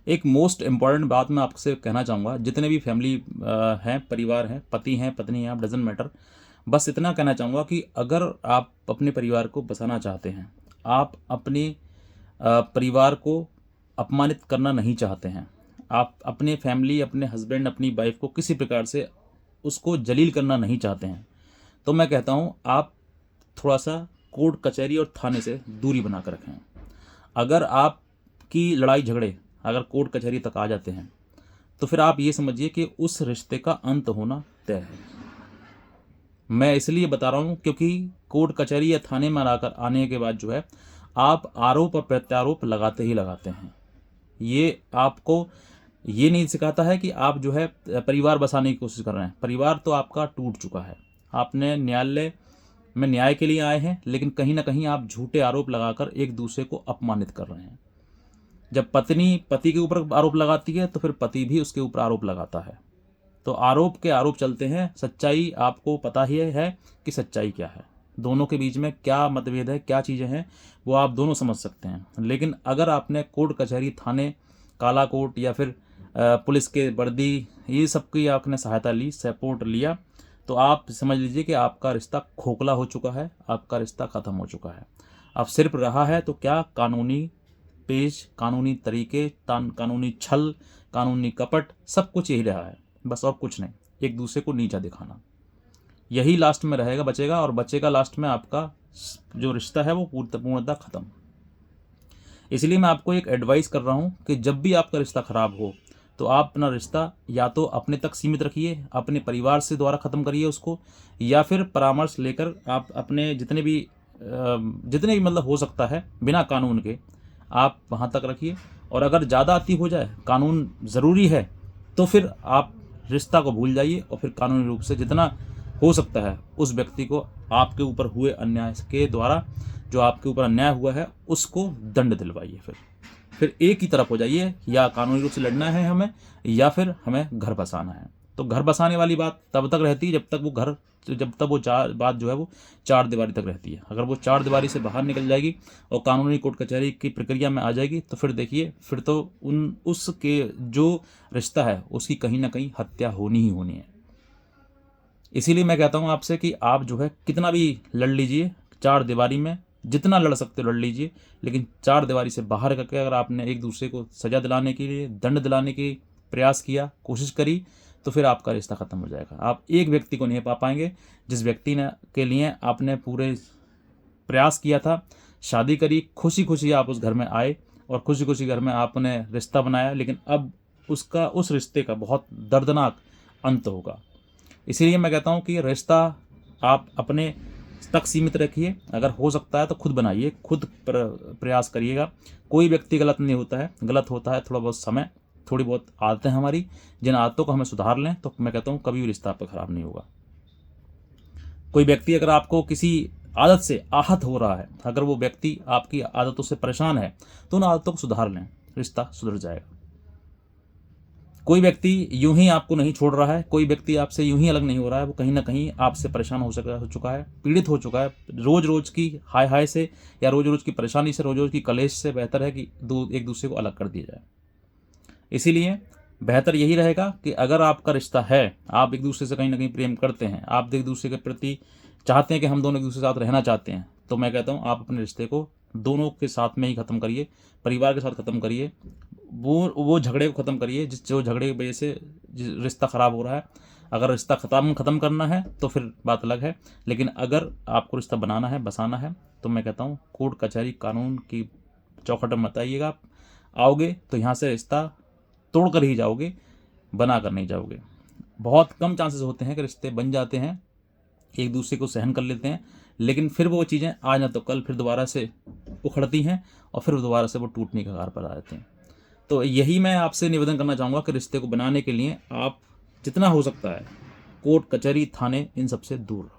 एक most important बात मैं आपसे कहना चाहूँगा, जितने भी फैमिली हैं, परिवार हैं, पति हैं, पत्नी हैं, आप डजेंट मैटर, बस इतना कहना चाहूँगा कि अगर आप अपने परिवार को बसाना चाहते हैं, आप अपने परिवार को अपमानित करना नहीं चाहते हैं, आप अपने फैमिली, अपने हस्बैंड, अपनी वाइफ को किसी प्रकार से उसको जलील करना नहीं चाहते हैं, तो मैं कहता हूँ आप थोड़ा सा कोर्ट कचहरी और थाने से दूरी बना कर रखें। अगर आपकी लड़ाई झगड़े अगर कोर्ट कचहरी तक आ जाते हैं, तो फिर आप ये समझिए कि उस रिश्ते का अंत होना तय है। मैं इसलिए बता रहा हूँ क्योंकि कोर्ट कचहरी या थाने में आकर आने के बाद जो है, आप आरोप और प्रत्यारोप लगाते ही लगाते हैं। ये आपको ये नहीं सिखाता है कि आप जो है परिवार बसाने की कोशिश कर रहे हैं। परिवार तो आपका टूट चुका है। आपने न्यायालय में न्याय के लिए आए हैं, लेकिन कहीं ना कहीं आप झूठे आरोप लगाकर एक दूसरे को अपमानित कर रहे हैं। जब पत्नी पति के ऊपर आरोप लगाती है, तो फिर पति भी उसके ऊपर आरोप लगाता है। तो आरोप के आरोप चलते हैं। सच्चाई आपको पता ही है कि सच्चाई क्या है, दोनों के बीच में क्या मतभेद है, क्या चीज़ें हैं, वो आप दोनों समझ सकते हैं। लेकिन अगर आपने कोर्ट कचहरी, थाने, काला कोर्ट या फिर पुलिस के वर्दी, ये सब की आपने सहायता ली, सपोर्ट लिया, तो आप समझ लीजिए कि आपका रिश्ता खोखला हो चुका है, आपका रिश्ता ख़त्म हो चुका है। अब सिर्फ रहा है तो क्या, कानूनी पेश, कानूनी तरीके, कानूनी छल, कानूनी कपट, सब कुछ यही रहा है, बस और कुछ नहीं। एक दूसरे को नीचा दिखाना, यही लास्ट में रहेगा, बचेगा, और बचेगा लास्ट में आपका जो रिश्ता है वो पूर्णतः ख़त्म। इसलिए मैं आपको एक एडवाइस कर रहा हूँ कि जब भी आपका रिश्ता ख़राब हो, तो आप अपना रिश्ता या तो अपने तक सीमित रखिए, अपने परिवार से द्वारा ख़त्म करिए उसको, या फिर परामर्श लेकर आप अपने जितने भी मतलब हो सकता है बिना कानून के, आप वहाँ तक रखिए। और अगर ज़्यादा अति हो जाए, कानून ज़रूरी है, तो फिर आप रिश्ता को भूल जाइए और फिर कानूनी रूप से जितना हो सकता है उस व्यक्ति को, आपके ऊपर हुए अन्याय के द्वारा जो आपके ऊपर अन्याय हुआ है, उसको दंड दिलवाइए। फिर एक ही तरफ हो जाइए, या कानूनी रूप से लड़ना है हमें, या फिर हमें घर बसाना है। तो घर बसाने वाली बात तब तक रहती है जब तक वो बात जो है वो चार दीवारी तक रहती है। अगर वो चार दीवारी से बाहर निकल जाएगी और कानूनी कोर्ट कचहरी की प्रक्रिया में आ जाएगी, तो फिर देखिए, फिर तो उसके जो रिश्ता है उसकी कहीं ना कहीं हत्या होनी ही होनी है। इसीलिए मैं कहता हूँ आपसे कि आप जो है कितना भी लड़ लीजिए, चार दीवारी में जितना लड़ सकते हो लड़ लीजिए, लेकिन चार दीवारी से बाहर करके अगर आपने एक दूसरे को सजा दिलाने के लिए, दंड दिलाने की प्रयास किया, कोशिश करी, तो फिर आपका रिश्ता ख़त्म हो जाएगा। आप एक व्यक्ति को नहीं पा पाएंगे जिस व्यक्ति ने के लिए आपने पूरे प्रयास किया था, शादी करी, खुशी खुशी आप उस घर में आए और खुशी खुशी घर में आपने रिश्ता बनाया, लेकिन अब उस रिश्ते का बहुत दर्दनाक अंत होगा। इसीलिए मैं कहता हूँ कि रिश्ता आप अपने तक सीमित रखिए। अगर हो सकता है तो खुद बनाइए, खुद प्रयास करिएगा। कोई व्यक्ति गलत नहीं होता है, गलत होता है थोड़ा बहुत समय, थोड़ी बहुत आदतें हमारी, जिन आदतों को हमें सुधार लें, तो मैं कहता हूँ कभी भी रिश्ता आपका खराब नहीं होगा। कोई व्यक्ति अगर आपको किसी आदत से आहत हो रहा है, अगर वो व्यक्ति आपकी आदतों से परेशान है, तो उन आदतों को सुधार लें, रिश्ता सुधर जाएगा। कोई व्यक्ति यूं ही आपको नहीं छोड़ रहा है, कोई व्यक्ति आपसे यूं ही अलग नहीं हो रहा है, वो कहीं ना कहीं आपसे परेशान हो चुका है, पीड़ित हो चुका है। रोज रोज की हाय हाय से, या रोज रोज की परेशानी से, रोज रोज की कलेश से बेहतर है कि एक दूसरे को अलग कर दिया जाए। इसीलिए बेहतर यही रहेगा कि अगर आपका रिश्ता है, आप एक दूसरे से कहीं ना कहीं प्रेम करते हैं, आप एक दूसरे के प्रति चाहते हैं कि हम दोनों एक दूसरे के साथ रहना चाहते हैं, तो मैं कहता हूँ आप अपने रिश्ते को दोनों के साथ में ही ख़त्म करिए, परिवार के साथ ख़त्म करिए। वो झगड़े को ख़त्म करिए जो झगड़े की वजह से रिश्ता ख़राब हो रहा है। अगर रिश्ता ख़त्म करना है तो फिर बात अलग है, लेकिन अगर आपको रिश्ता बनाना है, बसाना है, तो मैं कहता हूँ कोर्ट कचहरी कानून की चौखट में मत आइएगा। आओगे तो यहाँ से रिश्ता तोड़ कर ही जाओगे, बना कर नहीं जाओगे। बहुत कम चांसेस होते हैं कि रिश्ते बन जाते हैं, एक दूसरे को सहन कर लेते हैं, लेकिन फिर वो चीज़ें आज ना तो कल फिर दोबारा से उखड़ती हैं और फिर दोबारा से वो टूटने के कगार पर आ जाती हैं। तो यही मैं आपसे निवेदन करना चाहूँगा कि रिश्ते को बनाने के लिए आप जितना हो सकता है कोर्ट कचहरी थाने इन सबसे दूर रहो।